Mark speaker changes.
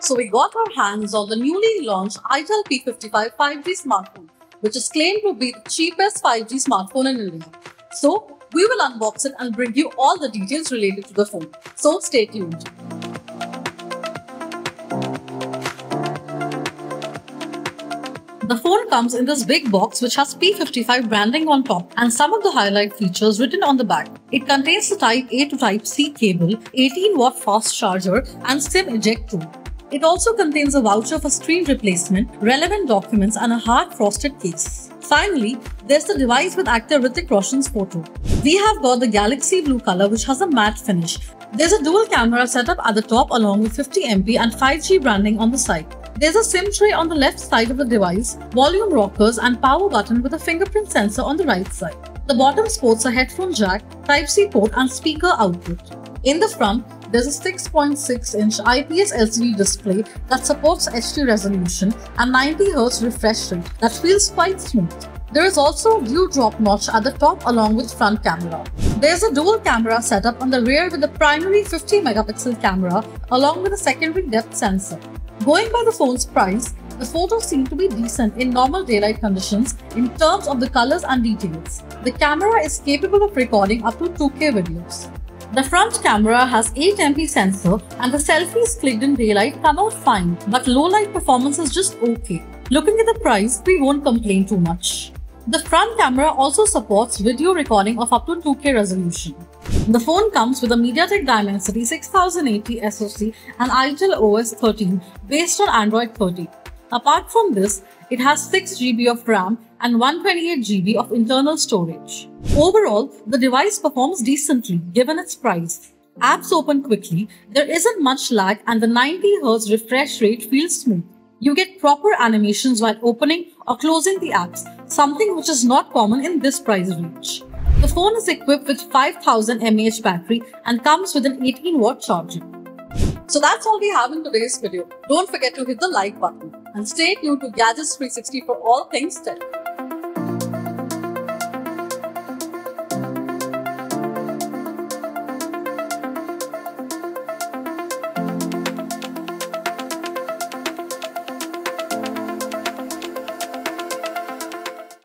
Speaker 1: So we got our hands on the newly launched Itel P55 5G smartphone, which is claimed to be the cheapest 5G smartphone in India. So we will unbox it and bring you all the details related to the phone. So stay tuned. The phone comes in this big box which has P55 branding on top and some of the highlight features written on the back. It contains the Type A to Type C cable, 18-watt fast charger and SIM eject tool. It also contains a voucher for screen replacement, relevant documents and a hard frosted case. Finally, there's the device with actor Hrithik Roshan's photo. We have got the Galaxy blue color which has a matte finish. There's a dual camera setup at the top along with 50MP and 5G branding on the side. There's a SIM tray on the left side of the device, volume rockers and power button with a fingerprint sensor on the right side. The bottom sports a headphone jack, Type-C port and speaker output. In the front, there's a 6.6-inch IPS LCD display that supports HD resolution and 90Hz refresh rate that feels quite smooth. There is also a dewdrop notch at the top along with front camera. There's a dual camera setup on the rear with a primary 50-megapixel camera along with a secondary depth sensor. Going by the phone's price, the photos seem to be decent in normal daylight conditions in terms of the colors and details. The camera is capable of recording up to 2K videos. The front camera has 8MP sensor and the selfies clicked in daylight come out fine, but low light performance is just okay. Looking at the price, we won't complain too much. The front camera also supports video recording of up to 2K resolution. The phone comes with a Mediatek Dimensity 6080 SoC and ItelOS 13 based on Android 13. Apart from this, it has 6GB of RAM and 128GB of internal storage. Overall, the device performs decently given its price. Apps open quickly, there isn't much lag and the 90Hz refresh rate feels smooth. You get proper animations while opening or closing the apps, something which is not common in this price range. The phone is equipped with 5000 mAh battery and comes with an 18-watt charger. So that's all we have in today's video. Don't forget to hit the like button and stay tuned to Gadgets 360 for all things tech.